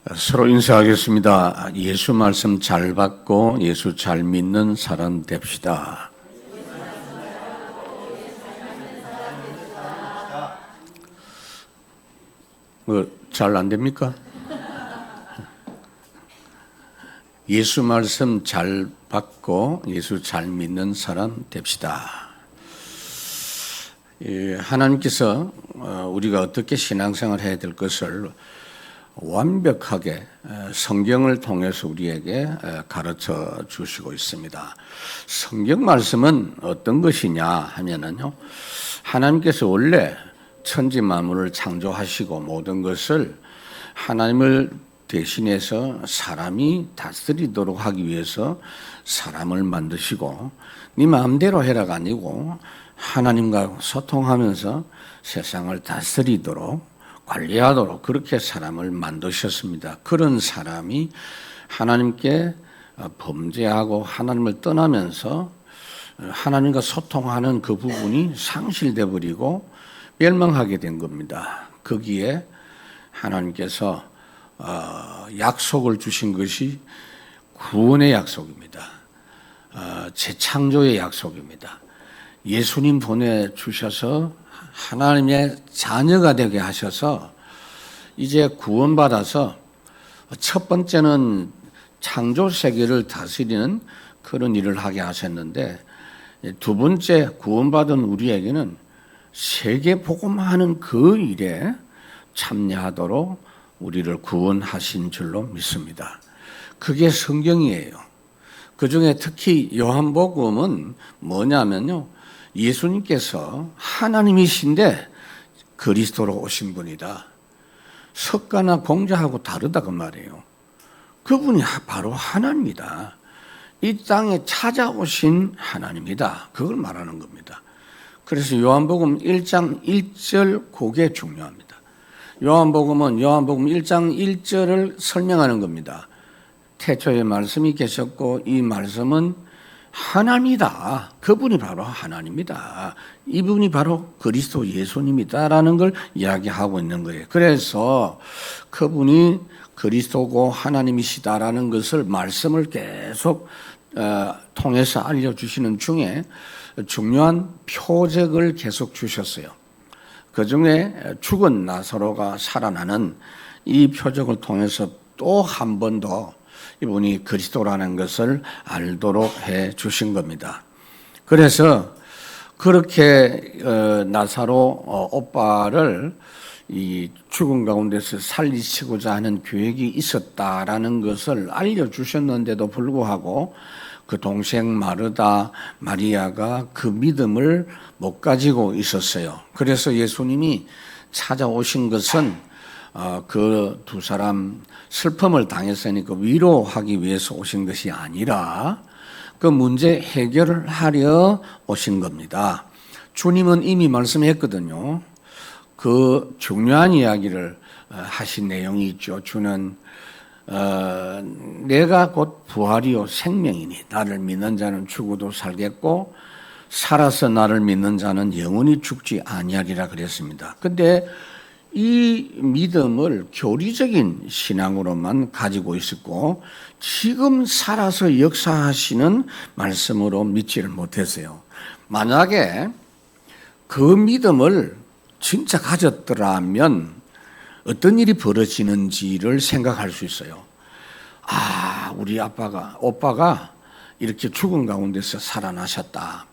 서로 인사하겠습니다. 예수 말씀 잘 받고 예수 잘 믿는 사람 됩시다. 잘 안 됩니까? 예수 말씀 잘 받고 예수 잘 믿는 사람 됩시다. 하나님께서 우리가 어떻게 신앙생활을 해야 될 것을 완벽하게 성경을 통해서 우리에게 가르쳐 주시고 있습니다. 성경 말씀은 어떤 것이냐 하면은요, 하나님께서 원래 천지 만물을 창조하시고 모든 것을 하나님을 대신해서 사람이 다스리도록 하기 위해서 사람을 만드시고 네 마음대로 해라가 아니고 하나님과 소통하면서 세상을 다스리도록 관리하도록 그렇게 사람을 만드셨습니다. 그런 사람이 하나님께 범죄하고 하나님을 떠나면서 하나님과 소통하는 그 부분이 상실돼 버리고 멸망하게 된 겁니다. 거기에 하나님께서 약속을 주신 것이 구원의 약속입니다. 재창조의 약속입니다. 예수님 보내주셔서 하나님의 자녀가 되게 하셔서 이제 구원받아서 첫 번째는 창조 세계를 다스리는 그런 일을 하게 하셨는데, 두 번째 구원받은 우리에게는 세계 복음하는 그 일에 참여하도록 우리를 구원하신 줄로 믿습니다. 그게 성경이에요. 그중에 특히 요한복음은 뭐냐면요, 예수님께서 하나님이신데 그리스도로 오신 분이다. 석가나 공자하고 다르다 그 말이에요. 그분이 바로 하나님이다. 이 땅에 찾아오신 하나님이다. 그걸 말하는 겁니다. 그래서 요한복음 1장 1절 그게 중요합니다. 요한복음 1장 1절을 설명하는 겁니다. 태초에 말씀이 계셨고 이 말씀은 하나님이다. 그분이 바로 하나님이다. 이분이 바로 그리스도 예수님이다라는 걸 이야기하고 있는 거예요. 그래서 그분이 그리스도고 하나님이시다라는 것을 말씀을 계속 통해서 알려주시는 중에 중요한 표적을 계속 주셨어요. 그 중에 죽은 나사로가 살아나는 이 표적을 통해서 또 한 번 더 이분이 그리스도라는 것을 알도록 해 주신 겁니다. 그래서 그렇게 나사로 오빠를 이 죽은 가운데서 살리시고자 하는 계획이 있었다라는 것을 알려주셨는데도 불구하고 그 동생 마르다 마리아가 그 믿음을 못 가지고 있었어요. 그래서 예수님이 찾아오신 것은 그 두 사람 슬픔을 당했으니까 위로하기 위해서 오신 것이 아니라 그 문제 해결을 하려 오신 겁니다. 주님은 이미 말씀했거든요. 그 중요한 이야기를 하신 내용이 있죠. 주는 내가 곧 부활이요 생명이니 나를 믿는 자는 죽어도 살겠고 살아서 나를 믿는 자는 영원히 죽지 아니하리라 그랬습니다. 근데 이 믿음을 교리적인 신앙으로만 가지고 있었고 지금 살아서 역사하시는 말씀으로 믿지를 못했어요. 만약에 그 믿음을 진짜 가졌더라면 어떤 일이 벌어지는지를 생각할 수 있어요. 우리 오빠가 이렇게 죽은 가운데서 살아나셨다.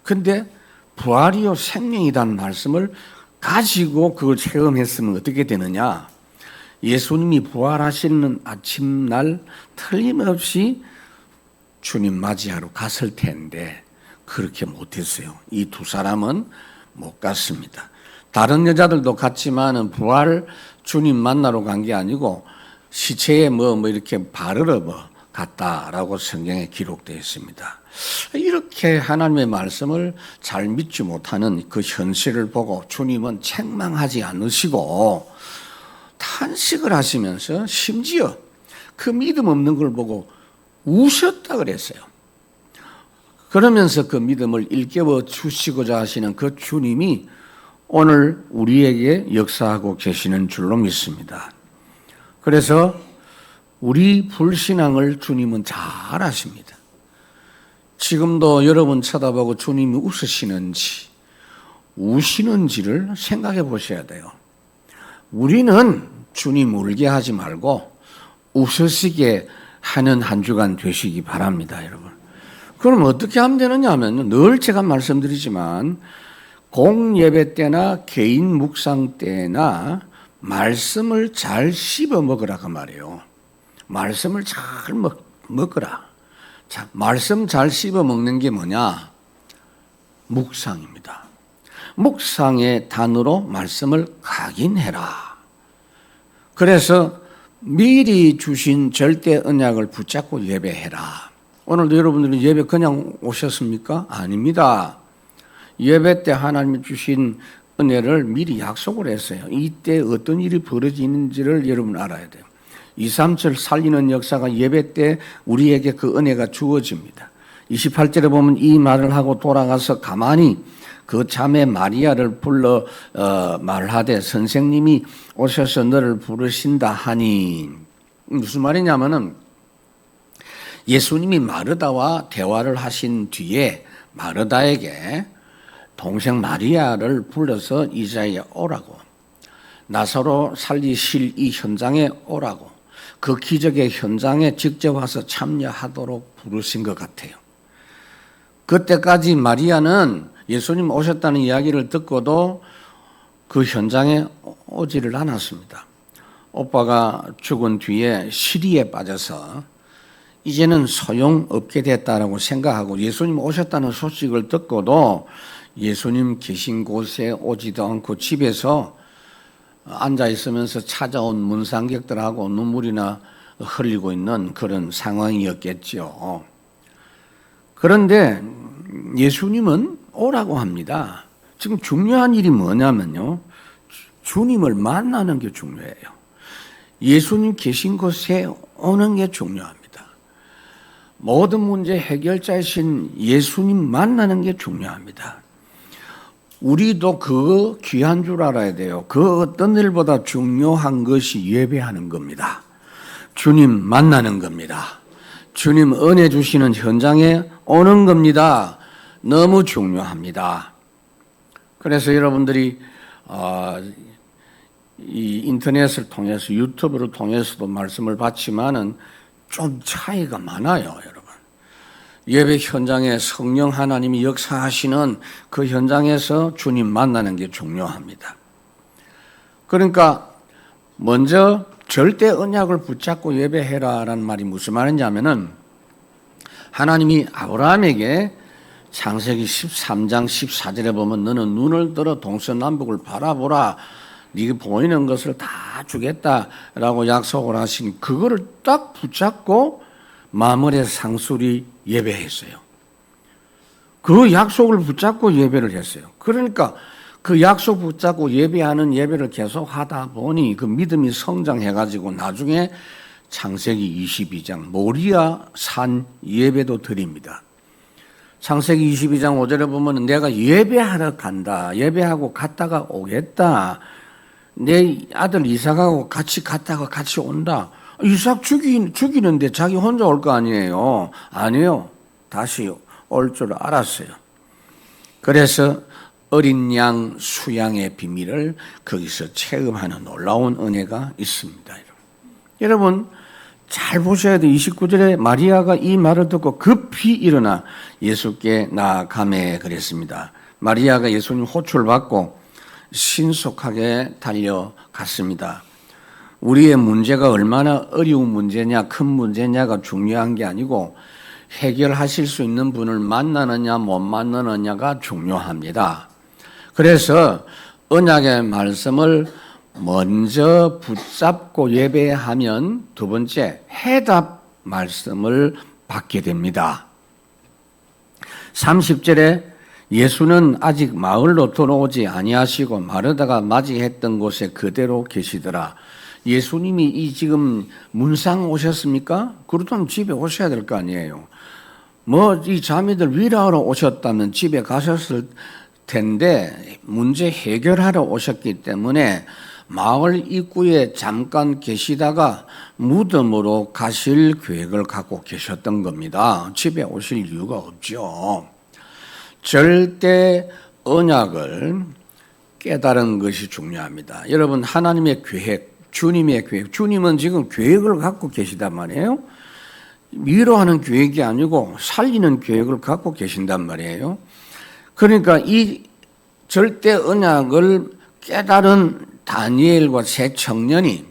근데 부활이요 생명이라는 말씀을 가지고 그걸 체험했으면 어떻게 되느냐? 예수님이 부활하시는 아침날 틀림없이 주님 맞이하러 갔을 텐데 그렇게 못했어요. 이 두 사람은 못 갔습니다. 다른 여자들도 갔지만은 부활 주님 만나러 간 게 아니고 시체에 이렇게 바르러 갔다라고 성경에 기록되어 있습니다. 이렇게 하나님의 말씀을 잘 믿지 못하는 그 현실을 보고 주님은 책망하지 않으시고 탄식을 하시면서 심지어 그 믿음 없는 걸 보고 우셨다 그랬어요. 그러면서 그 믿음을 일깨워 주시고자 하시는 그 주님이 오늘 우리에게 역사하고 계시는 줄로 믿습니다. 그래서 우리 불신앙을 주님은 잘 아십니다. 지금도 여러분 쳐다보고 주님이 웃으시는지 우시는지를 생각해 보셔야 돼요. 우리는 주님 울게 하지 말고 웃으시게 하는 한 주간 되시기 바랍니다, 여러분. 그럼 어떻게 하면 되느냐 하면 늘 제가 말씀드리지만 공예배 때나 개인 묵상 때나 말씀을 잘 씹어 먹으라 그 말이에요. 말씀을 잘 먹으라. 자, 말씀 잘 씹어 먹는 게 뭐냐? 묵상입니다. 묵상의 단으로 말씀을 각인해라. 그래서 미리 주신 절대 언약을 붙잡고 예배해라. 오늘도 여러분들이 예배 그냥 오셨습니까? 아닙니다. 예배 때 하나님이 주신 은혜를 미리 약속을 했어요. 이때 어떤 일이 벌어지는지를 여러분 알아야 돼요. 237 살리는 역사가 예배 때 우리에게 그 은혜가 주어집니다. 28절에 보면 이 말을 하고 돌아가서 가만히 그 자매 마리아를 불러 말하되 선생님이 오셔서 너를 부르신다 하니, 무슨 말이냐면은 예수님이 마르다와 대화를 하신 뒤에 마르다에게 동생 마리아를 불러서 이 자리에 오라고, 나사로 살리실 이 현장에 오라고, 그 기적의 현장에 직접 와서 참여하도록 부르신 것 같아요. 그때까지 마리아는 예수님 오셨다는 이야기를 듣고도 그 현장에 오지를 않았습니다. 오빠가 죽은 뒤에 시리에 빠져서 이제는 소용없게 됐다라고 생각하고 예수님 오셨다는 소식을 듣고도 예수님 계신 곳에 오지도 않고 집에서 앉아 있으면서 찾아온 문상객들하고 눈물이나 흘리고 있는 그런 상황이었겠죠. 그런데 예수님은 오라고 합니다. 지금 중요한 일이 뭐냐면요, 주님을 만나는 게 중요해요. 예수님 계신 곳에 오는 게 중요합니다. 모든 문제 해결자이신 예수님 만나는 게 중요합니다. 우리도 그 귀한 줄 알아야 돼요. 그 어떤 일보다 중요한 것이 예배하는 겁니다. 주님 만나는 겁니다. 주님 은혜 주시는 현장에 오는 겁니다. 너무 중요합니다. 그래서 여러분들이 이 인터넷을 통해서 유튜브를 통해서도 말씀을 받지만은 좀 차이가 많아요, 여러분. 예배 현장에 성령 하나님이 역사하시는 그 현장에서 주님 만나는 게 중요합니다. 그러니까 먼저 절대 언약을 붙잡고 예배해라라는 말이 무슨 말이냐면은 하나님이 아브라함에게 창세기 13장 14절에 보면 너는 눈을 들어 동서남북을 바라보라. 네가 보이는 것을 다 주겠다라고 약속을 하신 그거를 딱 붙잡고 마물의 상수리 예배했어요. 그 약속을 붙잡고 예배를 했어요. 그러니까 그 약속 붙잡고 예배하는 예배를 계속 하다 보니 그 믿음이 성장해가지고 나중에 창세기 22장 모리아 산 예배도 드립니다. 창세기 22장 5절에 보면 내가 예배하러 간다. 예배하고 갔다가 오겠다. 내 아들 이삭하고 같이 갔다가 같이 온다. 이삭 죽이는데 자기 혼자 올 거 아니에요. 아니요. 다시 올 줄 알았어요. 그래서 어린 양 수양의 비밀을 거기서 체험하는 놀라운 은혜가 있습니다. 여러분 잘 보셔야 돼요. 29절에 마리아가 이 말을 듣고 급히 일어나 예수께 나아가매 그랬습니다. 마리아가 예수님 호출을 받고 신속하게 달려갔습니다. 우리의 문제가 얼마나 어려운 문제냐, 큰 문제냐가 중요한 게 아니고 해결하실 수 있는 분을 만나느냐, 못 만나느냐가 중요합니다. 그래서 언약의 말씀을 먼저 붙잡고 예배하면 두 번째 해답 말씀을 받게 됩니다. 30절에 예수는 아직 마을로 들어오지 아니하시고 마르다가 맞이했던 곳에 그대로 계시더라. 예수님이 이 지금 문상 오셨습니까? 그렇다면 집에 오셔야 될 거 아니에요. 뭐 이 자매들 위로하러 오셨다면 집에 가셨을 텐데 문제 해결하러 오셨기 때문에 마을 입구에 잠깐 계시다가 무덤으로 가실 계획을 갖고 계셨던 겁니다. 집에 오실 이유가 없죠. 절대 언약을 깨달은 것이 중요합니다. 여러분, 하나님의 계획, 주님의 계획, 주님은 지금 계획을 갖고 계시단 말이에요. 위로하는 계획이 아니고 살리는 계획을 갖고 계신단 말이에요. 그러니까 이 절대 언약을 깨달은 다니엘과 세 청년이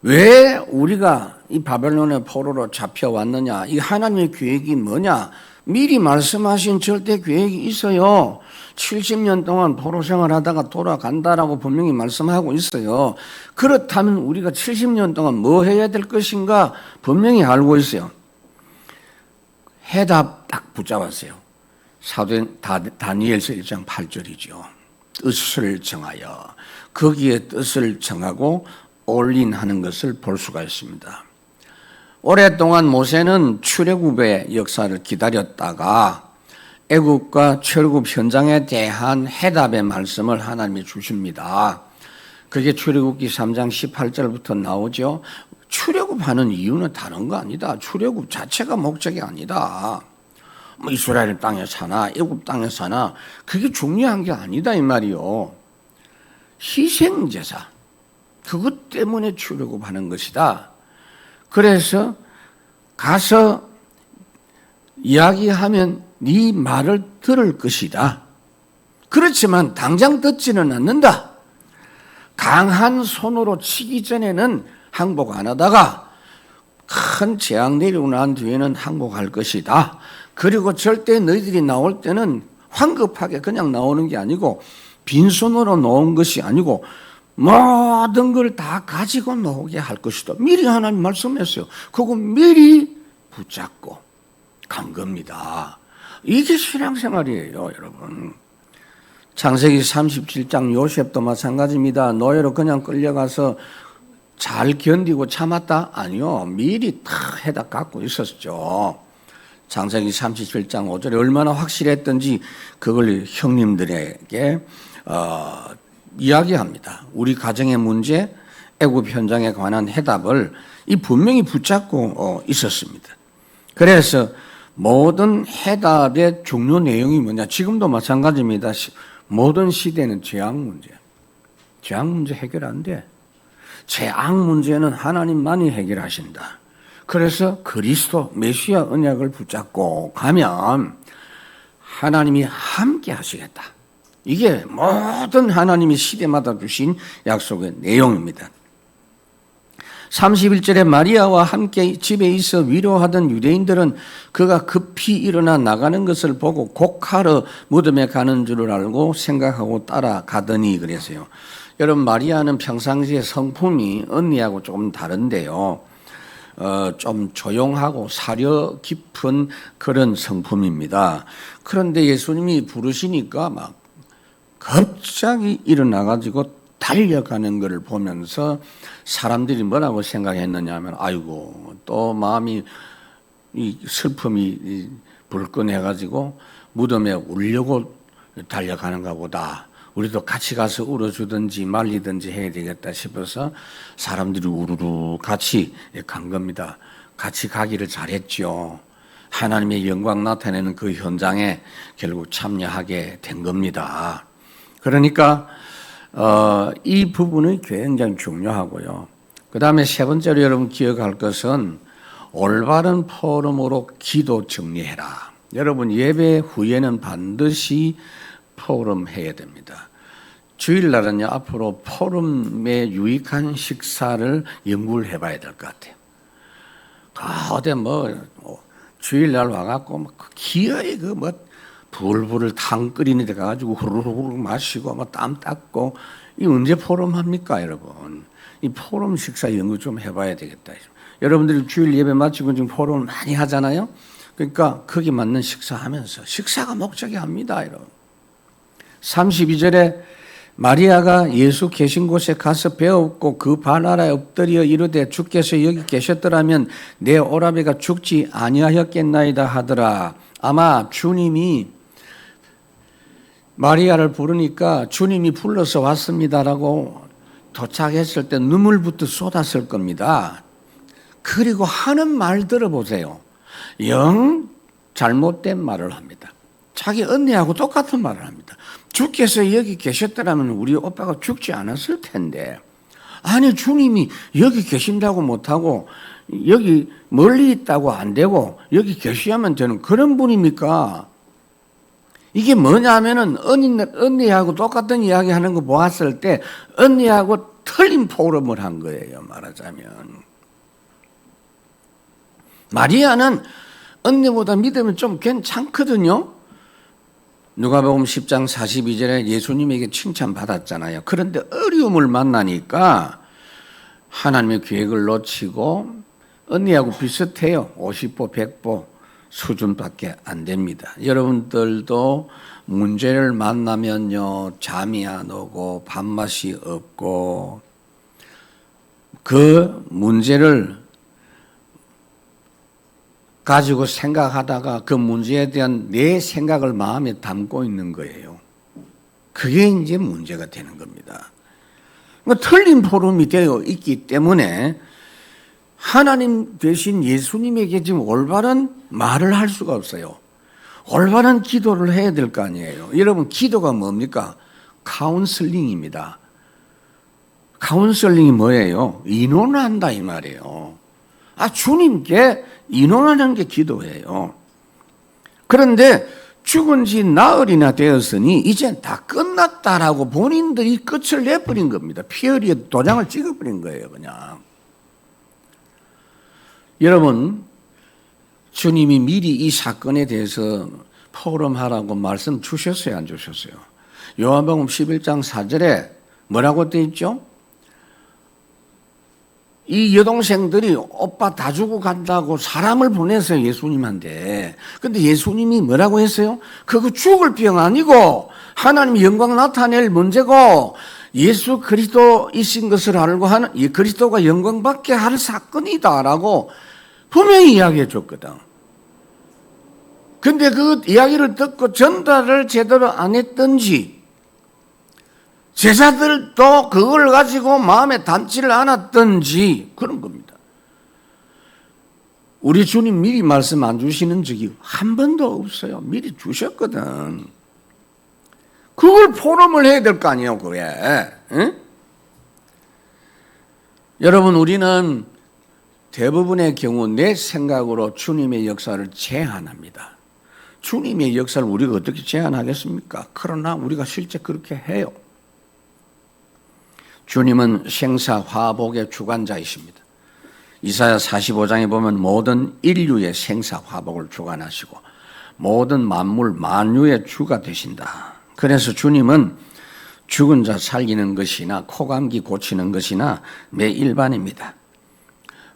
왜 우리가 이 바벨론의 포로로 잡혀왔느냐, 이 하나님의 계획이 뭐냐, 미리 말씀하신 절대 계획이 있어요. 70년 동안 포로 생활하다가 돌아간다라고 분명히 말씀하고 있어요. 그렇다면 우리가 70년 동안 뭐 해야 될 것인가 분명히 알고 있어요. 해답 딱 붙잡았어요. 사도행 다니엘서 1장 8절이죠. 뜻을 정하여, 거기에 뜻을 정하고 올인하는 것을 볼 수가 있습니다. 오랫동안 모세는 출애굽의 역사를 기다렸다가 애굽과 출애굽 현장에 대한 해답의 말씀을 하나님이 주십니다. 그게 출애굽기 3장 18절부터 나오죠. 출애굽하는 이유는 다른 거 아니다. 출애굽 자체가 목적이 아니다. 뭐 이스라엘 땅에 사나 애굽 땅에 사나 그게 중요한 게 아니다 이 말이요. 희생제사, 그것 때문에 출애굽하는 것이다. 그래서 가서 이야기하면 네 말을 들을 것이다. 그렇지만 당장 듣지는 않는다. 강한 손으로 치기 전에는 항복 안 하다가 큰 재앙 내리고 난 뒤에는 항복할 것이다. 그리고 절대 너희들이 나올 때는 황급하게 그냥 나오는 게 아니고 빈손으로 나온 것이 아니고 모든 걸 다 가지고 나오게 할 것이다. 미리 하나님 말씀했어요. 그거 미리 붙잡고 간 겁니다. 이게 신앙생활이에요, 여러분. 창세기 37장 요셉도 마찬가지입니다. 노예로 그냥 끌려가서 잘 견디고 참았다? 아니요. 미리 다 해다 갖고 있었죠. 창세기 37장 5절에 얼마나 확실했던지 그걸 형님들에게 이야기합니다. 우리 가정의 문제, 애굽 현장에 관한 해답을 분명히 붙잡고 있었습니다. 그래서 모든 해답의 중요 내용이 뭐냐? 지금도 마찬가지입니다. 모든 시대는 재앙 문제 해결 안 돼. 재앙 문제는 하나님만이 해결하신다. 그래서 그리스도 메시아 언약을 붙잡고 가면 하나님이 함께 하시겠다. 이게 모든 하나님이 시대마다 주신 약속의 내용입니다. 31절에 마리아와 함께 집에 있어 위로하던 유대인들은 그가 급히 일어나 나가는 것을 보고 곡하러 무덤에 가는 줄을 알고 생각하고 따라가더니 그래서요. 여러분, 마리아는 평상시에 성품이 언니하고 조금 다른데요. 좀 조용하고 사려 깊은 그런 성품입니다. 그런데 예수님이 부르시니까 막 갑자기 일어나가지고 달려가는 것을 보면서 사람들이 뭐라고 생각했느냐 하면 아이고 또 마음이 이 슬픔이 불끈해가지고 무덤에 울려고 달려가는가 보다. 우리도 같이 가서 울어주든지 말리든지 해야 되겠다 싶어서 사람들이 우르르 같이 간 겁니다. 같이 가기를 잘했죠. 하나님의 영광 나타내는 그 현장에 결국 참여하게 된 겁니다. 그러니까 이 부분이 굉장히 중요하고요. 그 다음에 세 번째로 여러분 기억할 것은 올바른 포럼으로 기도 정리해라. 여러분 예배 후에는 반드시 포럼 해야 됩니다. 주일날은요 앞으로 포럼에 유익한 식사를 연구를 해봐야 될 것 같아요. 어디 주일날 와갖고 기어이 불불을 탕 끓이는 데 가가지고 후루룩 마시고 땀 닦고 이 언제 포럼 합니까, 여러분? 이 포럼 식사 연구 좀 해봐야 되겠다. 여러분들이 주일 예배 마치고 지금 포럼을 많이 하잖아요. 그러니까 거기 맞는 식사하면서 식사가 목적이 합니다, 여러분. 32절에 마리아가 예수 계신 곳에 가서 배웠고 그 발 아래 엎드려 이르되 주께서 여기 계셨더라면 내 오라비가 죽지 아니하였겠나이다 하더라. 아마 주님이 마리아를 부르니까 주님이 불러서 왔습니다라고 도착했을 때 눈물부터 쏟았을 겁니다. 그리고 하는 말 들어보세요. 영 잘못된 말을 합니다. 자기 언니하고 똑같은 말을 합니다. 주께서 여기 계셨더라면 우리 오빠가 죽지 않았을 텐데, 아니 주님이 여기 계신다고 못하고 여기 멀리 있다고 안 되고 여기 계시야면 되는 그런 분입니까? 이게 뭐냐면은 언니하고 똑같은 이야기 하는 거 보았을 때 언니하고 틀린 포럼을 한 거예요. 말하자면 마리아는 언니보다 믿으면 좀 괜찮거든요. 누가복음 10장 42절에 예수님에게 칭찬받았잖아요. 그런데 어려움을 만나니까 하나님의 계획을 놓치고 언니하고 비슷해요. 50보 100보 수준밖에 안 됩니다. 여러분들도 문제를 만나면요, 잠이 안 오고 밥맛이 없고 그 문제를 가지고 생각하다가 그 문제에 대한 내 생각을 마음에 담고 있는 거예요. 그게 이제 문제가 되는 겁니다. 틀린 포럼이 되어 있기 때문에 하나님 대신 예수님에게 지금 올바른 말을 할 수가 없어요. 올바른 기도를 해야 될 거 아니에요. 여러분, 기도가 뭡니까? 카운슬링입니다. 카운슬링이 뭐예요? 인원한다 이 말이에요. 주님께 인원하는 게 기도예요. 그런데 죽은 지 나흘이나 되었으니 이제 다 끝났다라고 본인들이 끝을 내버린 겁니다. 피 흘리에 도장을 찍어버린 거예요, 그냥. 여러분, 주님이 미리 이 사건에 대해서 포럼하라고 말씀 주셨어요, 안 주셨어요? 요한복음 11장 4절에 뭐라고 되어 있죠? 이 여동생들이 오빠 다 주고 간다고 사람을 보냈어요, 예수님한테. 근데 예수님이 뭐라고 했어요? 그거 죽을 병 아니고 하나님의 영광 나타낼 문제고 예수 그리스도이신 것을 알고 하는 이 그리스도가 영광받게 할 사건이다라고 분명히 이야기해 줬거든. 근데 그 이야기를 듣고 전달을 제대로 안 했던지 제자들도 그걸 가지고 마음에 담지를 않았던지 그런 겁니다. 우리 주님 미리 말씀 안 주시는 적이 한 번도 없어요. 미리 주셨거든. 그걸 포럼을 해야 될 거 아니에요, 그게. 응? 여러분, 우리는 대부분의 경우 내 생각으로 주님의 역사를 제한합니다. 주님의 역사를 우리가 어떻게 제한하겠습니까? 그러나 우리가 실제 그렇게 해요. 주님은 생사화복의 주관자이십니다. 이사야 45장에 보면 모든 인류의 생사화복을 주관하시고 모든 만물 만유의 주가 되신다. 그래서 주님은 죽은 자 살리는 것이나 코감기 고치는 것이나 매 일반입니다.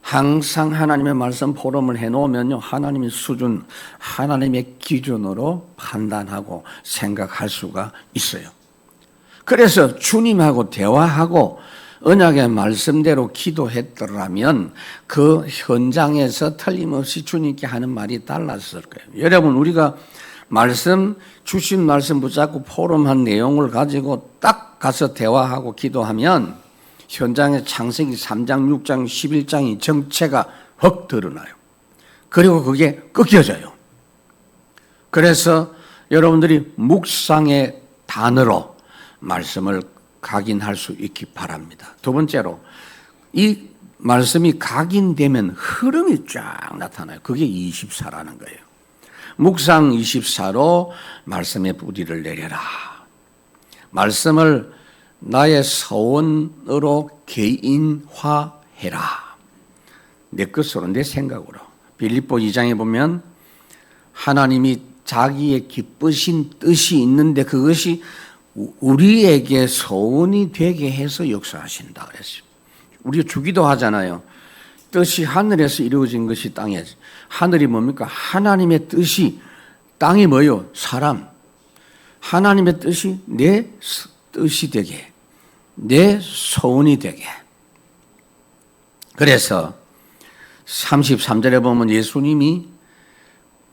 항상 하나님의 말씀 포럼을 해놓으면요, 하나님의 수준, 하나님의 기준으로 판단하고 생각할 수가 있어요. 그래서 주님하고 대화하고 언약의 말씀대로 기도했더라면 그 현장에서 틀림없이 주님께 하는 말이 달랐을 거예요. 여러분, 우리가 주신 말씀 붙잡고 포럼한 내용을 가지고 딱 가서 대화하고 기도하면 현장의 창세기 3장, 6장, 11장이 정체가 확 드러나요. 그리고 그게 꺾여져요. 그래서 여러분들이 묵상의 단어로 말씀을 각인할 수 있기 바랍니다. 두 번째로, 이 말씀이 각인되면 흐름이 쫙 나타나요. 그게 24라는 거예요. 묵상 24로 말씀의 뿌리를 내려라. 말씀을 나의 서원으로 개인화해라. 내 것으로, 내 생각으로. 빌립보 2장에 보면 하나님이 자기의 기쁘신 뜻이 있는데 그것이 우리에게 소원이 되게 해서 역사하신다 그랬어요. 우리가 주기도 하잖아요. 뜻이 하늘에서 이루어진 것이 땅에. 하늘이 뭡니까? 하나님의 뜻이, 땅이 뭐요? 사람. 하나님의 뜻이 내 뜻이 되게, 내 소원이 되게. 그래서 33절에 보면 예수님이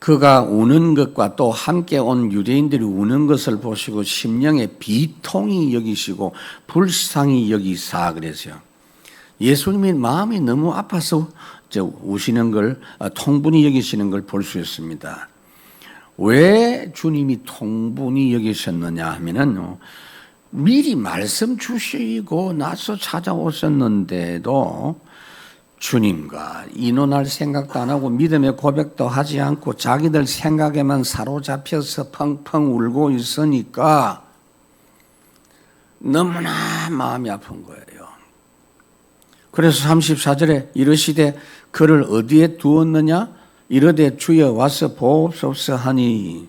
그가 우는 것과 또 함께 온 유대인들이 우는 것을 보시고 심령에 비통히 여기시고 불쌍히 여기사 그랬어요. 예수님이 마음이 너무 아파서 우시는 걸 통분히 여기시는 걸 볼 수 있습니다. 왜 주님이 통분히 여기셨느냐 하면은 미리 말씀 주시고 나서 찾아오셨는데도 주님과 인원할 생각도 안 하고 믿음의 고백도 하지 않고 자기들 생각에만 사로잡혀서 펑펑 울고 있으니까 너무나 마음이 아픈 거예요. 그래서 34절에 이르시되 그를 어디에 두었느냐? 이르되 주여 와서 보옵소서 하니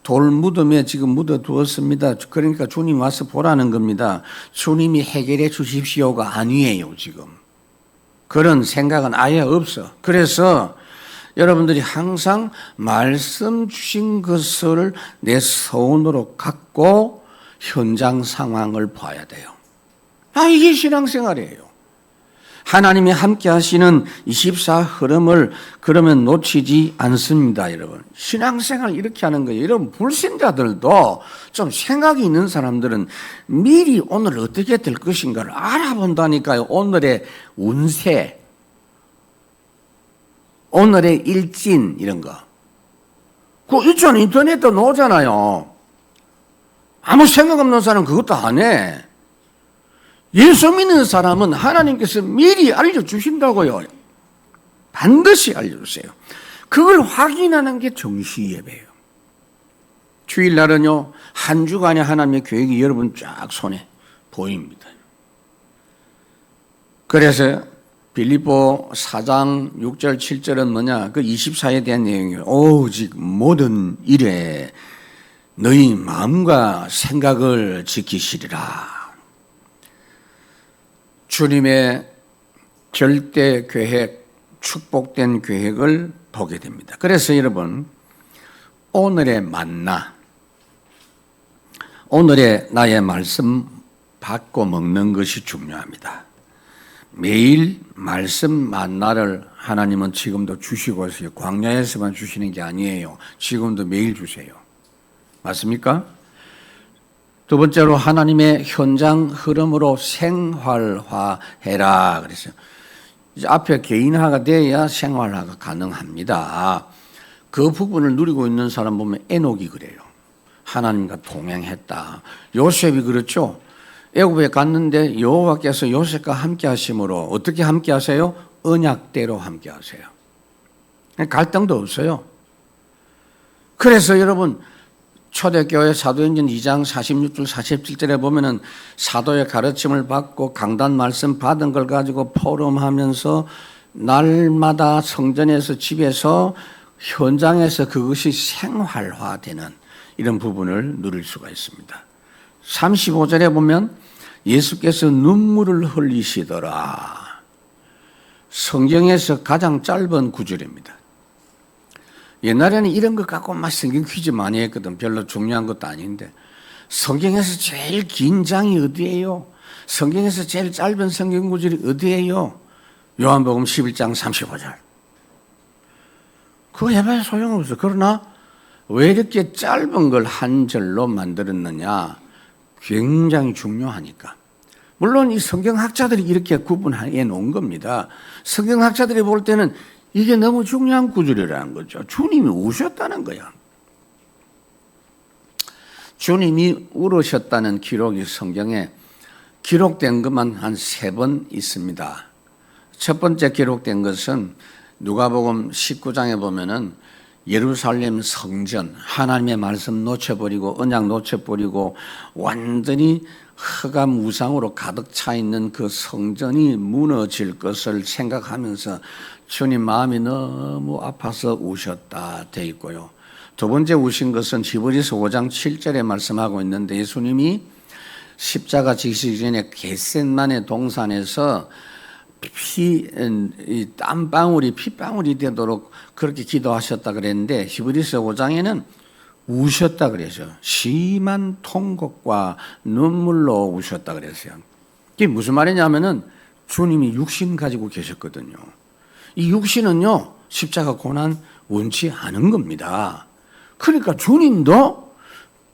돌무덤에 지금 묻어 두었습니다. 그러니까 주님 와서 보라는 겁니다. 주님이 해결해 주십시오가 아니에요 지금. 그런 생각은 아예 없어. 그래서 여러분들이 항상 말씀 주신 것을 내 손으로 갖고 현장 상황을 봐야 돼요. 이게 신앙생활이에요. 하나님이 함께 하시는 24 흐름을 그러면 놓치지 않습니다, 여러분. 신앙생활 이렇게 하는 거예요. 여러분, 불신자들도 좀 생각이 있는 사람들은 미리 오늘 어떻게 될 것인가를 알아본다니까요. 오늘의 운세, 오늘의 일진 이런 거. 그거 있잖아요. 인터넷도 나오잖아요. 아무 생각 없는 사람은 그것도 안 해. 예수 믿는 사람은 하나님께서 미리 알려주신다고요. 반드시 알려주세요. 그걸 확인하는 게 정시 예배예요. 주일날은요, 한 주간의 하나님의 계획이 여러분 쫙 손에 보입니다. 그래서 빌립보 4장 6절 7절은 뭐냐? 그 24에 대한 내용이에요. 오직 모든 일에 너희 마음과 생각을 지키시리라. 주님의 절대 계획, 축복된 계획을 보게 됩니다. 그래서 여러분, 오늘의 만나, 오늘의 나의 말씀 받고 먹는 것이 중요합니다. 매일 말씀 만나를 하나님은 지금도 주시고 있어요. 광야에서만 주시는 게 아니에요. 지금도 매일 주세요. 맞습니까? 두 번째로 하나님의 현장 흐름으로 생활화해라 그랬어요. 이제 앞에 개인화가 돼야 생활화가 가능합니다. 그 부분을 누리고 있는 사람 보면 에녹이 그래요. 하나님과 동행했다. 요셉이 그렇죠. 애굽에 갔는데 여호와께서 요셉과 함께 하심으로 어떻게 함께 하세요? 언약대로 함께 하세요. 갈등도 없어요. 그래서 여러분 초대교회 사도행전 2장 46절 47절에 보면은 사도의 가르침을 받고 강단 말씀 받은 걸 가지고 포럼하면서 날마다 성전에서 집에서 현장에서 그것이 생활화되는 이런 부분을 누릴 수가 있습니다. 35절에 보면 예수께서 눈물을 흘리시더라. 성경에서 가장 짧은 구절입니다. 옛날에는 이런 것 갖고 막 성경 퀴즈 많이 했거든. 별로 중요한 것도 아닌데. 성경에서 제일 긴 장이 어디예요? 성경에서 제일 짧은 성경 구절이 어디예요? 요한복음 11장 35절. 그거 해봐야 소용없어. 그러나 왜 이렇게 짧은 걸 한 절로 만들었느냐? 굉장히 중요하니까. 물론 이 성경학자들이 이렇게 구분해 놓은 겁니다. 성경학자들이 볼 때는 이게 너무 중요한 구절이라는 거죠. 주님이 우셨다는 거야. 주님이 울으셨다는 기록이 성경에 기록된 것만 한 3번 있습니다. 첫 번째 기록된 것은 누가복음 19장에 보면은 예루살렘 성전, 하나님의 말씀 놓쳐버리고 언약 놓쳐버리고 완전히 흑암 우상으로 가득 차 있는 그 성전이 무너질 것을 생각하면서 주님 마음이 너무 아파서 우셨다 돼 있고요. 두 번째 우신 것은 히브리서 5장 7절에 말씀하고 있는데 예수님이 십자가 지시기 전에 겟셋마네 동산에서 땀방울이 핏방울이 되도록 그렇게 기도하셨다 그랬는데 히브리서 5장에는 우셨다 그랬어요. 심한 통곡과 눈물로 우셨다 그랬어요. 이게 무슨 말이냐면은 주님이 육신 가지고 계셨거든요. 이 육신은요 십자가 고난 원치 않은 겁니다. 그러니까 주님도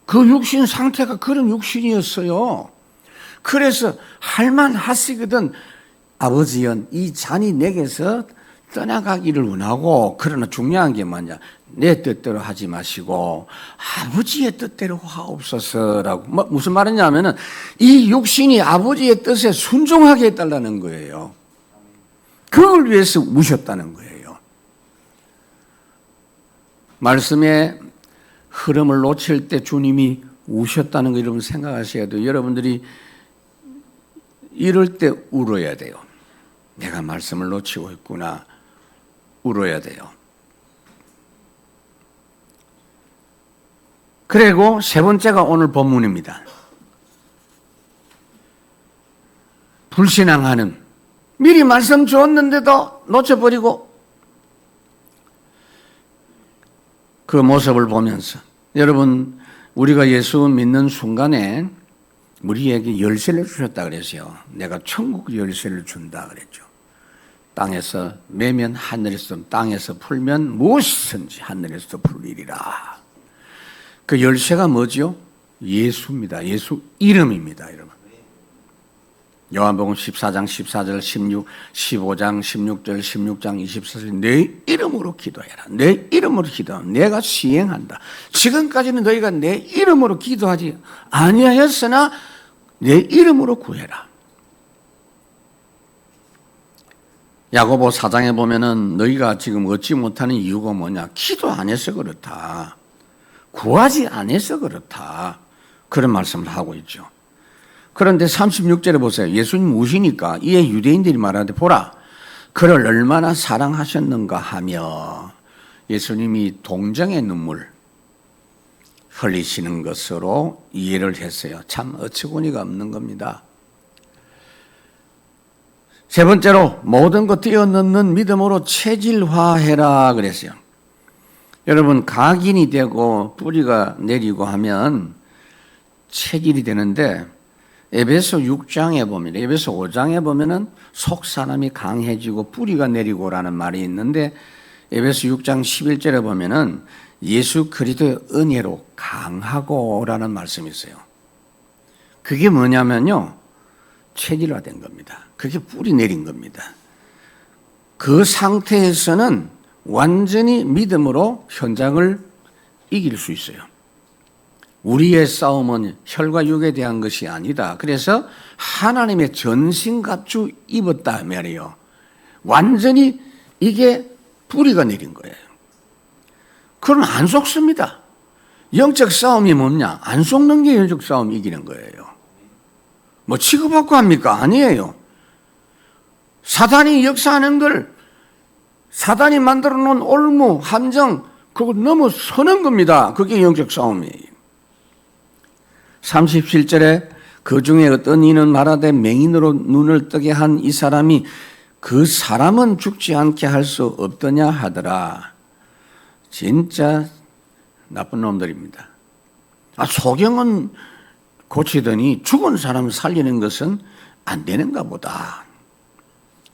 그 육신 상태가 그런 육신이었어요. 그래서 할만하시거든. 아버지여, 이 잔이 내게서 떠나가기를 원하고, 그러나 중요한 게 뭐냐, 내 뜻대로 하지 마시고 아버지의 뜻대로 하옵소서라고. 무슨 말이냐면은 이 육신이 아버지의 뜻에 순종하게 해달라는 거예요. 그걸 위해서 우셨다는 거예요. 말씀의 흐름을 놓칠 때 주님이 우셨다는 거 여러분 생각하셔야 돼요. 여러분들이 이럴 때 울어야 돼요. 내가 말씀을 놓치고 있구나. 울어야 돼요. 그리고 세 번째가 오늘 본문입니다. 불신앙하는, 미리 말씀 줬는데도 놓쳐버리고, 그 모습을 보면서 여러분, 우리가 예수 믿는 순간에 우리에게 열쇠를 주셨다 그랬어요. 내가 천국 열쇠를 준다 그랬죠. 땅에서 매면 하늘에서, 땅에서 풀면 무엇이든지 하늘에서 풀리리라. 그 열쇠가 뭐죠? 예수입니다. 예수 이름입니다, 여러분. 요한복음 14장 14절 16, 15장 16절 16장 24절 내 이름으로 기도해라. 내 이름으로 기도하면 내가 시행한다. 지금까지는 너희가 내 이름으로 기도하지 아니하였으나 내 이름으로 구해라. 야고보 4장에 보면은 너희가 지금 얻지 못하는 이유가 뭐냐? 기도 안 해서 그렇다. 구하지 않아서 그렇다. 그런 말씀을 하고 있죠. 그런데 36절에 보세요. 예수님 무엇이니까 이에 유대인들이 말하되 보라 그를 얼마나 사랑하셨는가 하며 예수님이 동정의 눈물 흘리시는 것으로 이해를 했어요. 참 어처구니가 없는 겁니다. 세 번째로 모든 것 뛰어넘는 믿음으로 체질화해라 그랬어요. 여러분 각인이 되고 뿌리가 내리고 하면 체질이 되는데 에베소 6장에 보면, 에베소 5장에 보면은 속 사람이 강해지고 뿌리가 내리고라는 말이 있는데 에베소 6장 11절에 보면은 예수 그리스도의 은혜로 강하고라는 말씀이 있어요. 그게 뭐냐면요, 체질화된 겁니다. 그게 뿌리 내린 겁니다. 그 상태에서는 완전히 믿음으로 현장을 이길 수 있어요. 우리의 싸움은 혈과 육에 대한 것이 아니다. 그래서 하나님의 전신갑주 입었다 말이에요. 완전히 이게 뿌리가 내린 거예요. 그럼 안 속습니다. 영적 싸움이 뭐냐? 안 속는 게 영적 싸움 이기는 거예요. 뭐 취급받고 합니까? 아니에요. 사단이 역사하는 걸, 사단이 만들어 놓은 올무, 함정, 그걸 넘어서는 겁니다. 그게 영적 싸움이에요. 37절에 그 중에 어떤 이는 말하되 맹인으로 눈을 뜨게 한 이 사람이 그 사람은 죽지 않게 할 수 없더냐 하더라. 진짜 나쁜 놈들입니다. 소경은 고치더니 죽은 사람을 살리는 것은 안 되는가 보다.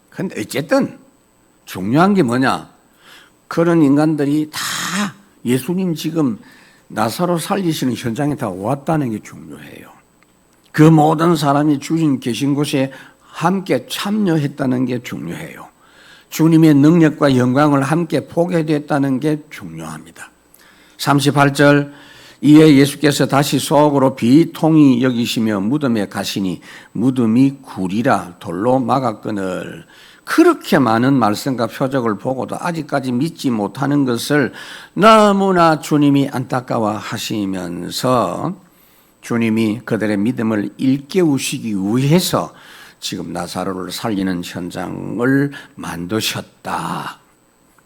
그런데 어쨌든 중요한 게 뭐냐? 그런 인간들이 다 예수님 지금 나사로 살리시는 현장에 다 왔다는 게 중요해요. 그 모든 사람이 주님 계신 곳에 함께 참여했다는 게 중요해요. 주님의 능력과 영광을 함께 보게 됐다는 게 중요합니다. 38절 이에 예수께서 다시 속으로 비통히 여기시며 무덤에 가시니 무덤이 굴이라 돌로 막았거늘. 그렇게 많은 말씀과 표적을 보고도 아직까지 믿지 못하는 것을 너무나 주님이 안타까워 하시면서 주님이 그들의 믿음을 일깨우시기 위해서 지금 나사로를 살리는 현장을 만드셨다.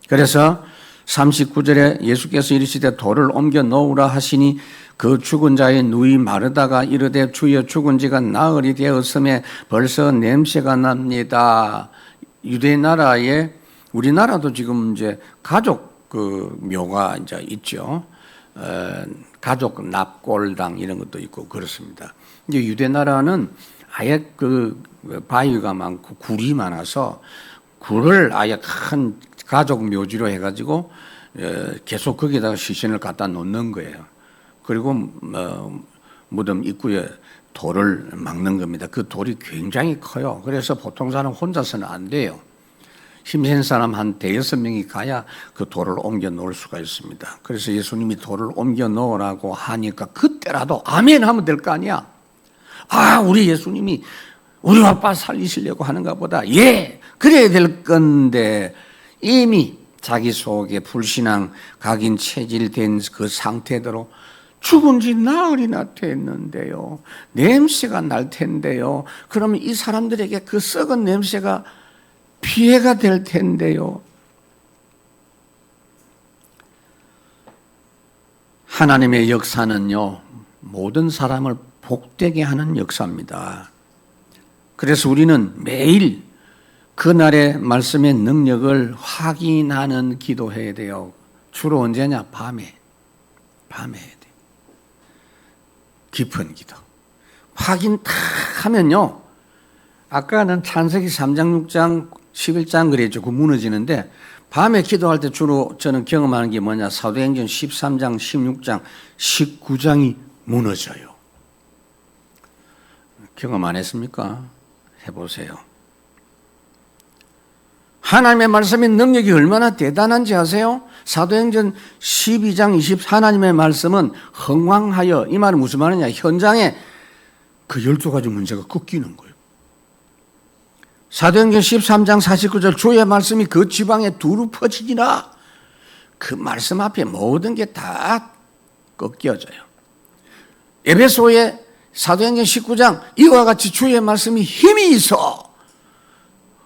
그래서 39절에 예수께서 이르시되 돌을 옮겨 놓으라 하시니 그 죽은 자의 누이 마르다가 이르되 주여 죽은 지가 나흘이 되었음에 벌써 냄새가 납니다. 유대 나라에, 우리나라도 지금 이제 가족 그 묘가 이제 있죠. 가족 납골당 이런 것도 있고 그렇습니다. 이제 유대 나라는 아예 그 바위가 많고 굴이 많아서 굴을 아예 큰 가족 묘지로 해가지고 계속 거기다가 시신을 갖다 놓는 거예요. 그리고 무덤 입구에 돌을 막는 겁니다. 그 돌이 굉장히 커요. 그래서 보통 사람 혼자서는 안 돼요. 힘센 사람 한 5-6명이 가야 그 돌을 옮겨 놓을 수가 있습니다. 그래서 예수님이 돌을 옮겨 놓으라고 하니까 그때라도 아멘 하면 될 거 아니야. 아, 우리 예수님이 우리 아빠 살리시려고 하는가 보다. 예, 그래야 될 건데 이미 자기 속에 불신앙, 각인 체질된 그 상태대로 죽은 지 나흘이나 됐는데요. 냄새가 날 텐데요. 그러면 이 사람들에게 그 썩은 냄새가 피해가 될 텐데요. 하나님의 역사는요, 모든 사람을 복되게 하는 역사입니다. 그래서 우리는 매일 그날의 말씀의 능력을 확인하는 기도해야 돼요. 주로 언제냐? 밤에 해야 돼. 깊은 기도. 확인 딱 하면요, 아까는 창세기 3장, 6장, 11장 그랬죠. 그 무너지는데 밤에 기도할 때 주로 저는 경험하는 게 뭐냐? 사도행전 13장, 16장, 19장이 무너져요. 경험 안 했습니까? 해보세요. 하나님의 말씀의 능력이 얼마나 대단한지 아세요? 사도행전 12장 하나님의 말씀은 흥왕하여, 이 말은 무슨 말이냐? 현장에 그 12가지 문제가 꺾이는 거예요. 사도행전 13장 49절 주의 말씀이 그 지방에 두루 퍼지니라. 그 말씀 앞에 모든 게 다 꺾여져요. 에베소의 사도행전 19장 이와 같이 주의 말씀이 힘이 있어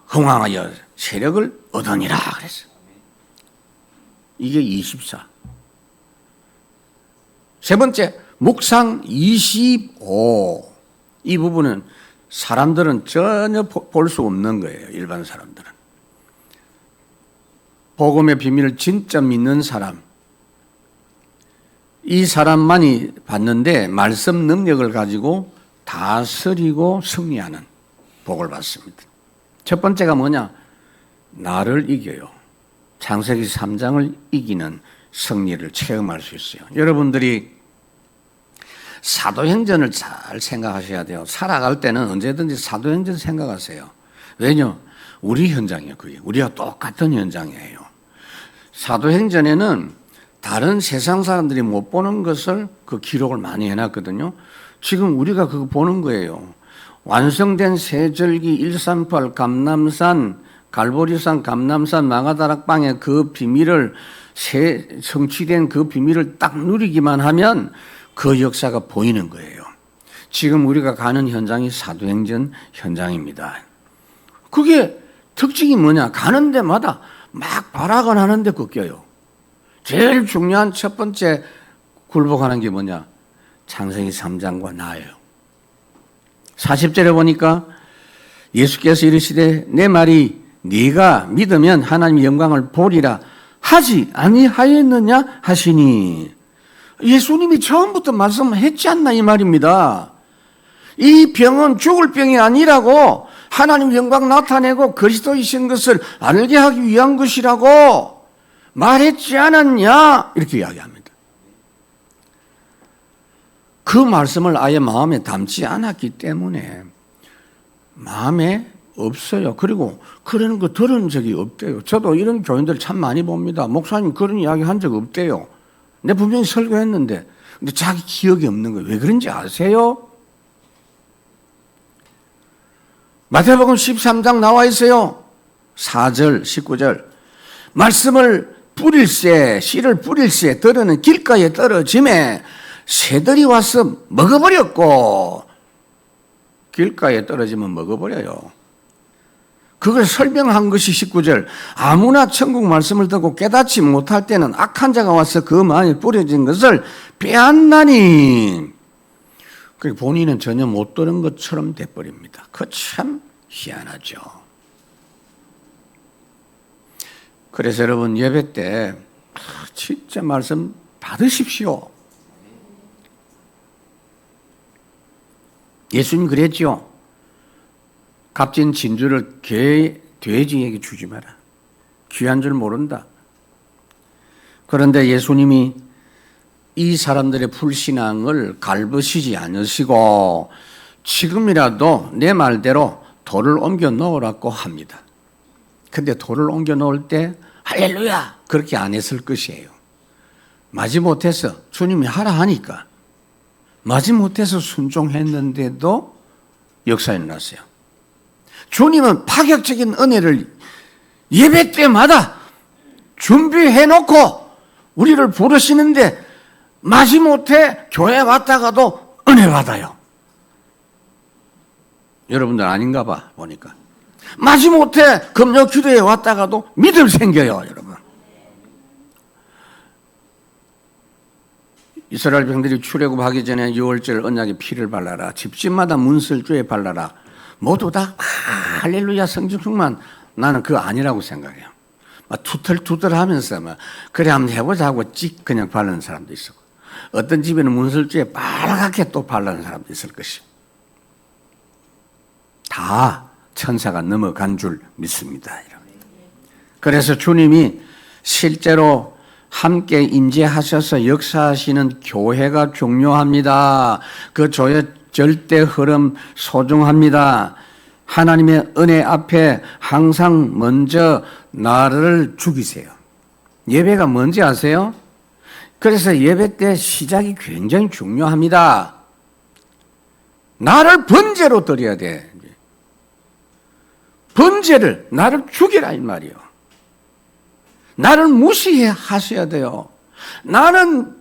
흥왕하여 세력을 얻으니라 그랬어요. 이게 24. 세 번째, 묵상 25. 이 부분은 사람들은 전혀 볼 수 없는 거예요. 일반 사람들은. 복음의 비밀을 진짜 믿는 사람, 이 사람만이 받는데 말씀 능력을 가지고 다스리고 승리하는 복을 받습니다. 첫 번째가 뭐냐? 나를 이겨요. 창세기 3장을 이기는 승리를 체험할 수 있어요. 여러분들이 사도행전을 잘 생각하셔야 돼요. 살아갈 때는 언제든지 사도행전 생각하세요. 왜냐? 우리 현장이에요. 그게 우리가 똑같은 현장이에요. 사도행전에는 다른 세상 사람들이 못 보는 것을 그 기록을 많이 해놨거든요. 지금 우리가 그거 보는 거예요. 완성된 세절기 138 감남산 갈보리산 감남산 마가다락방의 그 비밀을 성취된 그 비밀을 딱 누리기만 하면 그 역사가 보이는 거예요. 지금 우리가 가는 현장이 사도행전 현장입니다. 그게 특징이 뭐냐? 가는 데마다 막 발악을 하는데 꺾여요. 제일 중요한 첫 번째 굴복하는 게 뭐냐? 창세기 3장과 나예요. 40절에 보니까 예수께서 이르시되 내 말이 네가 믿으면 하나님의 영광을 보리라 하지 아니하였느냐 하시니, 예수님이 처음부터 말씀했지 않나 이 말입니다. 이 병은 죽을 병이 아니라고, 하나님 영광 나타내고 그리스도이신 것을 알게 하기 위한 것이라고 말했지 않았냐, 이렇게 이야기합니다. 그 말씀을 아예 마음에 담지 않았기 때문에 마음에 없어요. 그리고 그런 거 들은 적이 없대요. 저도 이런 교인들 참 많이 봅니다. 목사님 그런 이야기 한 적 없대요. 내 분명히 설교했는데, 근데 자기 기억이 없는 거예요. 왜 그런지 아세요? 마태복음 13장 나와 있어요. 4절, 19절. 말씀을 뿌릴새, 씨를 뿌릴새, 들어는 길가에 떨어짐에 새들이 와서 먹어버렸고, 길가에 떨어지면 먹어버려요. 그걸 설명한 것이 19절. 아무나 천국 말씀을 듣고 깨닫지 못할 때는 악한 자가 와서 그 마음에 뿌려진 것을 빼앗나니, 본인은 전혀 못 들은 것처럼 돼버립니다. 그거 참 희한하죠. 그래서 여러분 예배 때 진짜 말씀 받으십시오. 예수님 그랬죠. 값진 진주를 돼지에게 주지 마라. 귀한 줄 모른다. 그런데 예수님이 이 사람들의 불신앙을 갈부시지 않으시고 지금이라도 내 말대로 돌을 옮겨 놓으라고 합니다. 근데 돌을 옮겨 놓을 때 할렐루야 그렇게 안 했을 것이에요. 마지못해서 주님이 하라 하니까 마지못해서 순종했는데도 역사에 일어났어요. 주님은 파격적인 은혜를 예배 때마다 준비해 놓고 우리를 부르시는데 마지못해 교회 왔다가도 은혜 받아요. 여러분들 아닌가 봐 보니까. 마지못해 금요 기도에 왔다가도 믿음 생겨요. 여러분. 이스라엘 백성들이 출애굽하기 전에 유월절 언약에 피를 발라라. 집집마다 문설주에 발라라. 모두 다 할렐루야 성령 충만. 나는 그거 아니라고 생각해요. 막 투덜투덜 하면서 막 그래 한번 해보자 하고 찍 그냥 바르는 사람도 있었고 어떤 집에는 문설주에 빨갛게 또 바르는 사람도 있을 것이고 다 천사가 넘어간 줄 믿습니다. 그래서 주님이 실제로 함께 임재하셔서 역사하시는 교회가 중요합니다. 그 조의 절대 흐름 소중합니다. 하나님의 은혜 앞에 항상 먼저 나를 죽이세요. 예배가 뭔지 아세요? 그래서 예배 때 시작이 굉장히 중요합니다. 나를 번제로 드려야 돼. 번제를 나를 죽이라 이 말이요. 나를 무시해 하셔야 돼요. 나는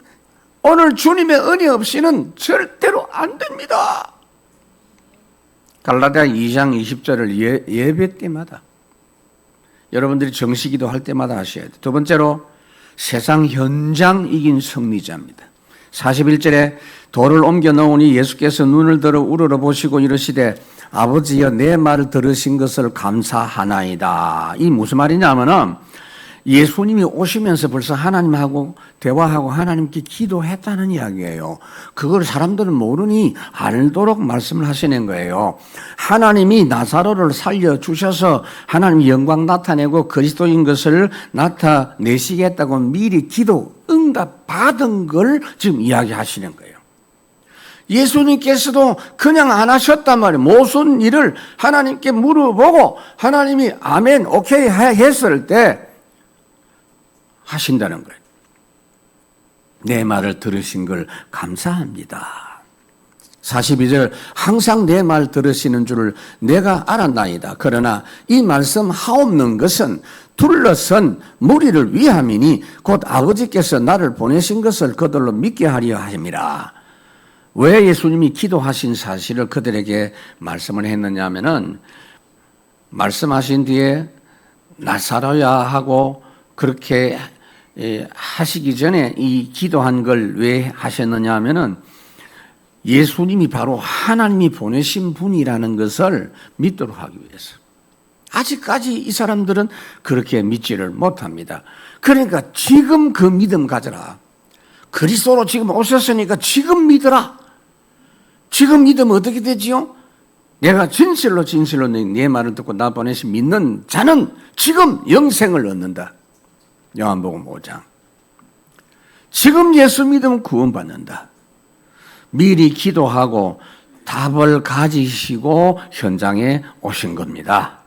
오늘 주님의 은혜 없이는 절대로 안 됩니다. 갈라디아 2장 20절을 예배 때마다 여러분들이 정식기도 할 때마다 하셔야 돼요. 두 번째로 세상 현장 이긴 승리자입니다. 41절에 돌을 옮겨 놓으니 예수께서 눈을 들어 우러러 보시고 이르시되 아버지여 내 말을 들으신 것을 감사하나이다. 이 무슨 말이냐면은 예수님이 오시면서 벌써 하나님하고 대화하고 하나님께 기도했다는 이야기예요. 그걸 사람들은 모르니 알도록 말씀을 하시는 거예요. 하나님이 나사로를 살려주셔서 하나님 영광 나타내고 그리스도인 것을 나타내시겠다고 미리 기도 응답 받은 걸 지금 이야기하시는 거예요. 예수님께서도 그냥 안 하셨단 말이에요. 모든 일을 하나님께 물어보고 하나님이 아멘 오케이 했을 때 하신다는 거예요. 내 말을 들으신 걸 감사합니다. 42절 항상 내 말 들으시는 줄을 내가 알았나이다. 그러나 이 말씀 하옵는 것은 둘러선 무리를 위함이니 곧 아버지께서 나를 보내신 것을 그들로 믿게 하려 함이라. 왜 예수님이 기도하신 사실을 그들에게 말씀을 했느냐 하면은 말씀하신 뒤에 나사로야 하고 그렇게 하시기 전에 이 기도한 걸 왜 하셨느냐 하면은 예수님이 바로 하나님이 보내신 분이라는 것을 믿도록 하기 위해서. 아직까지 이 사람들은 그렇게 믿지를 못합니다. 그러니까 지금 그 믿음 가져라. 그리스도로 지금 오셨으니까 지금 믿어라. 지금 믿으면 어떻게 되지요? 내가 진실로 네 말을 듣고 나 보내신 믿는 자는 지금 영생을 얻는다. 요한복음 5장. 지금 예수 믿으면 구원받는다. 미리 기도하고 답을 가지시고 현장에 오신 겁니다.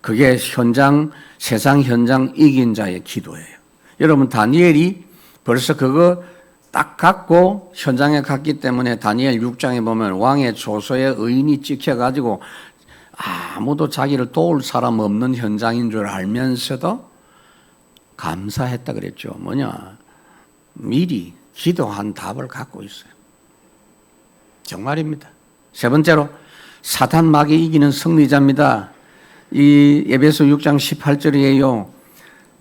그게 세상 현장 이긴 자의 기도예요. 여러분 다니엘이 벌써 그거 딱 갖고 현장에 갔기 때문에 다니엘 6장에 보면 왕의 조서에 의인이 찍혀가지고 아무도 자기를 도울 사람 없는 현장인 줄 알면서도 감사했다 그랬죠. 뭐냐? 미리 기도한 답을 갖고 있어요. 정말입니다. 세 번째로 사탄 마귀 이기는 승리자입니다. 이 에베소 6장 18절이에요.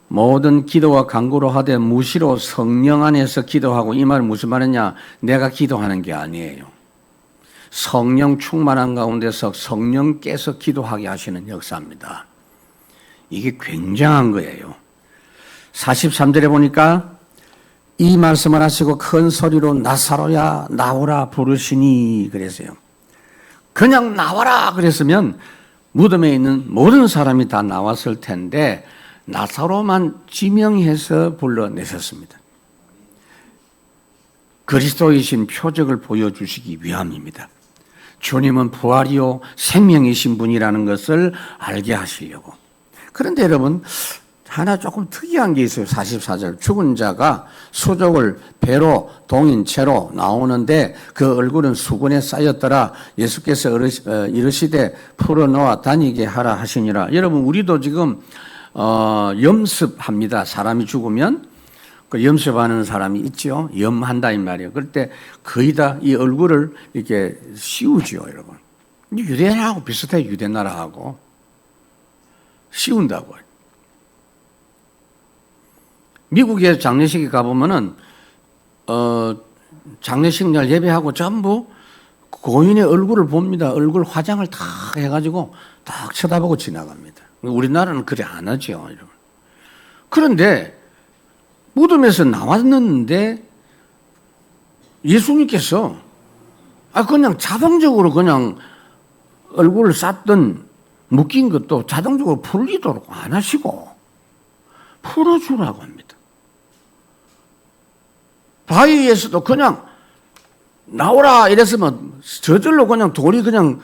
모든 기도와 간구로 하되 무시로 성령 안에서 기도하고. 이 말은 무슨 말이냐? 내가 기도하는 게 아니에요. 성령 충만한 가운데서 성령께서 기도하게 하시는 역사입니다. 이게 굉장한 거예요. 43절에 보니까 이 말씀을 하시고 큰 소리로 나사로야 나오라 부르시니 그랬어요. 그냥 나와라 그랬으면 무덤에 있는 모든 사람이 다 나왔을 텐데 나사로만 지명해서 불러내셨습니다. 그리스도이신 표적을 보여주시기 위함입니다. 주님은 부활이요 생명이신 분이라는 것을 알게 하시려고. 그런데 여러분, 하나 조금 특이한 게 있어요. 44절. 죽은 자가 수족을 배로 동인채로 나오는데 그 얼굴은 수건에 쌓였더라. 예수께서 이르시되 풀어놓아 다니게 하라 하시니라. 여러분, 우리도 지금 염습합니다. 사람이 죽으면 그 염습하는 사람이 있죠. 염한다 이 말이에요. 그럴 때 거의 다 이 얼굴을 이렇게 씌우죠, 여러분. 유대나라하고 비슷해요. 유대나라하고 씌운다고요. 미국에 장례식에 가보면은, 장례식 날 예배하고 전부 고인의 얼굴을 봅니다. 얼굴 화장을 다 해가지고 딱 쳐다보고 지나갑니다. 우리나라는 그래 안 하죠, 여러분. 그런데 무덤에서 나왔는데 예수님께서 그냥 자동적으로 그냥 얼굴을 쌌던 묶인 것도 자동적으로 풀리도록 안 하시고 풀어주라고 합니다. 바위에서도 그냥 나오라 이랬으면 저절로 그냥 돌이 그냥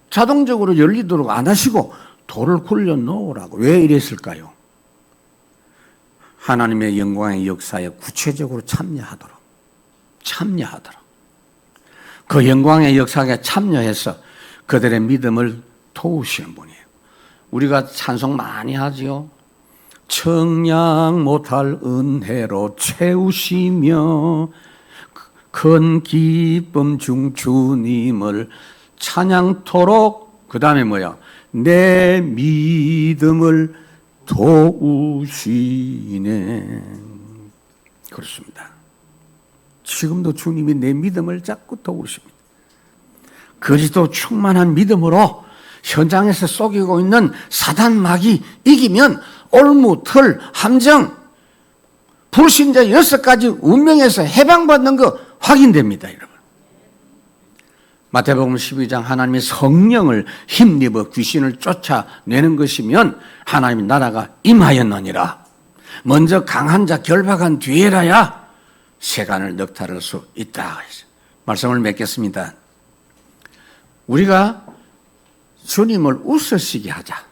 자동적으로 열리도록 안 하시고 돌을 굴려 놓으라고. 왜 이랬을까요? 하나님의 영광의 역사에 구체적으로 참여하도록. 그 영광의 역사에 참여해서 그들의 믿음을 도우시는 분이에요. 우리가 찬송 많이 하지요. 청량 못할 은혜로 채우시며 큰 기쁨 중 주님을 찬양토록. 그 다음에 뭐야? 내 믿음을 도우시네. 그렇습니다. 지금도 주님이 내 믿음을 자꾸 도우십니다. 그리스도 충만한 믿음으로 현장에서 속이고 있는 사단 마귀 이기면 올무, 틀, 함정, 불신자 6가지 운명에서 해방받는 거 확인됩니다, 여러분. 마태복음 12장 하나님의 성령을 힘입어 귀신을 쫓아내는 것이면 하나님의 나라가 임하였느니라. 먼저 강한 자 결박한 뒤에라야 세간을 넉탈할 수 있다. 말씀을 맺겠습니다. 우리가 주님을 웃으시게 하자.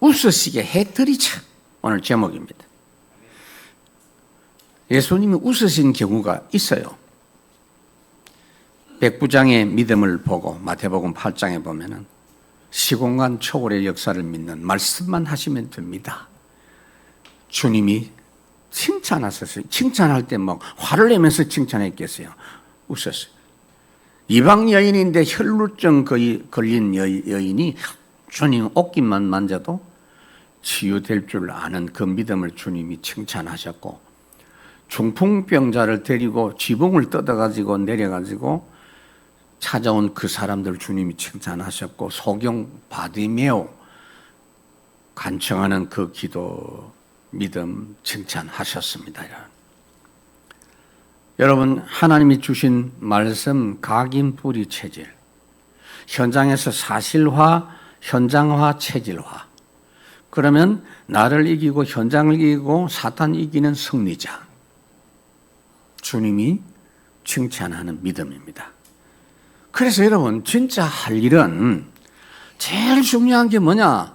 웃으시게 해드리자. 오늘 제목입니다. 예수님이 웃으신 경우가 있어요. 백부장의 믿음을 보고 마태복음 8장에 보면은 시공간 초월의 역사를 믿는 말씀만 하시면 됩니다. 주님이 칭찬하셨어요. 칭찬할 때 막 화를 내면서 칭찬했겠어요. 웃었어요. 이방 여인인데 혈루증 걸린 여인이 주님 옷깃만 만져도 치유될 줄 아는 그 믿음을 주님이 칭찬하셨고, 중풍병자를 데리고 지붕을 뜯어가지고 내려가지고 찾아온 그 사람들 주님이 칭찬하셨고, 소경 바디메오 간청하는 그 기도 믿음 칭찬하셨습니다. 여러분, 하나님이 주신 말씀 각인뿌리 체질, 현장에서 사실화, 현장화, 체질화. 그러면 나를 이기고 현장을 이기고 사탄 이기는 승리자. 주님이 칭찬하는 믿음입니다. 그래서 여러분, 진짜 할 일은 제일 중요한 게 뭐냐?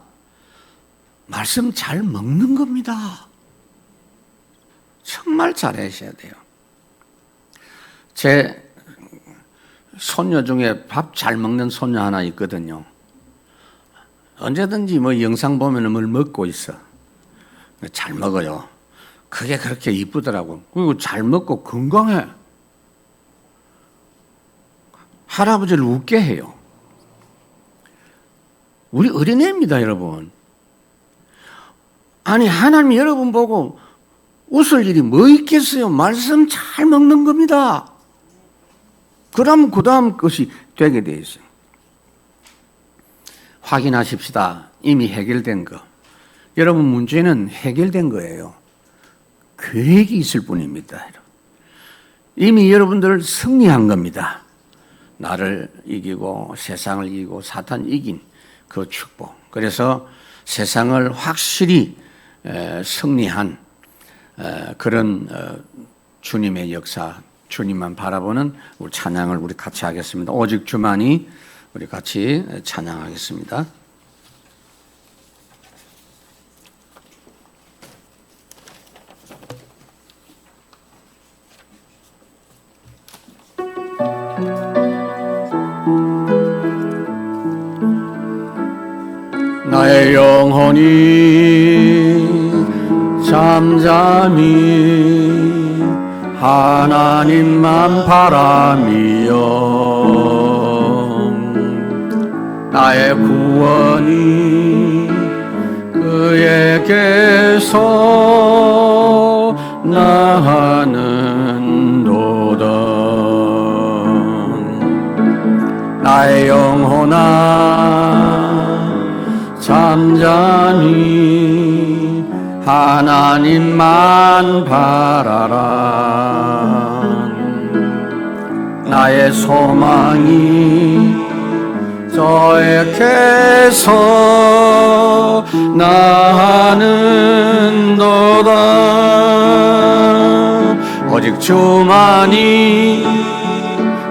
말씀 잘 먹는 겁니다. 정말 잘하셔야 돼요. 제 손녀 중에 밥 잘 먹는 손녀 하나 있거든요. 언제든지 뭐 영상 보면 뭘 먹고 있어. 잘 먹어요. 그게 그렇게 이쁘더라고. 그리고 잘 먹고 건강해. 할아버지를 웃게 해요. 우리 어린애입니다, 여러분. 아니, 하나님이 여러분 보고 웃을 일이 뭐 있겠어요? 말씀 잘 먹는 겁니다. 그럼 그 다음 것이 되게 돼 있어요. 확인하십시다. 이미 해결된 거. 여러분, 문제는 해결된 거예요. 계획이 있을 뿐입니다. 이미 여러분들 승리한 겁니다. 나를 이기고 세상을 이기고 사탄 이긴 그 축복. 그래서 세상을 확실히 승리한 그런 주님의 역사, 주님만 바라보는 우리 찬양을 우리 같이 하겠습니다. 오직 주만이, 우리 같이 찬양하겠습니다. 나의 영혼이 잠잠히 하나님만 바라며 나의 구원이 그에게서 나는도다. 나의 영혼아 잠잠히 하나님만 바라라. 나의 소망이 저에게서 나는도다. 오직 주만이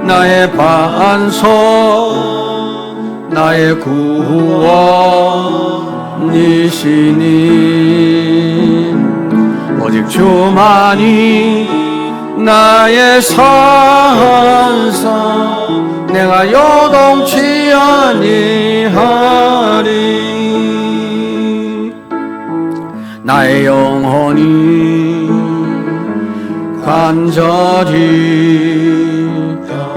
나의 반석, 나의 구원이시니. 오직 주만이 나의 산성, 내가 요동치 아니하리. 나의 영혼이 간절히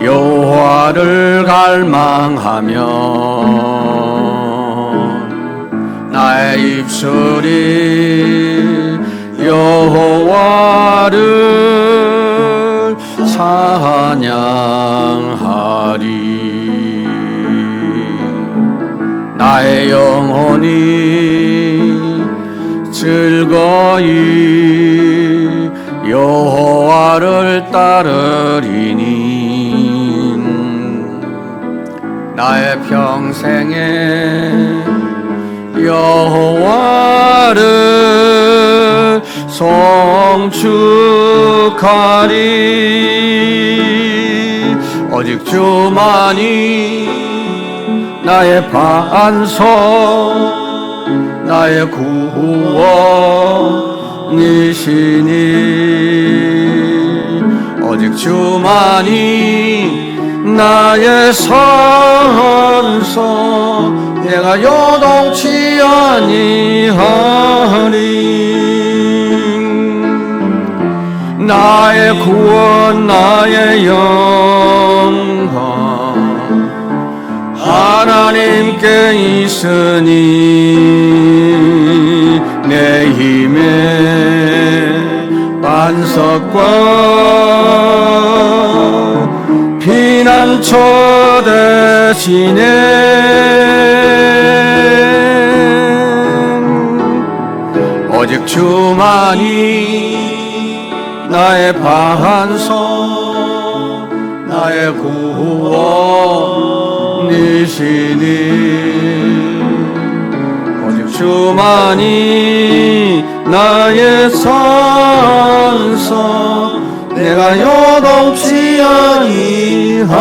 여호와를 갈망하며 나의 입술이 여호와를 찬양하리. 나의 영혼이 즐거이 여호와를 따르리니. 나의 평생에 여호와를 송축하리. 오직 주만이 나의 반석, 나의 구원이시니. 오직 주만이 나의 산성, 내가 요동치 아니하리. 나의 구원, 나의 영광 하나님께 있으니. 내 힘의 반석과 피난처 되시네. 오직 주만이 나의 반석, 나의 구원이시니. 오직 주만이 나의 산성, 내가 요동치 아니하리.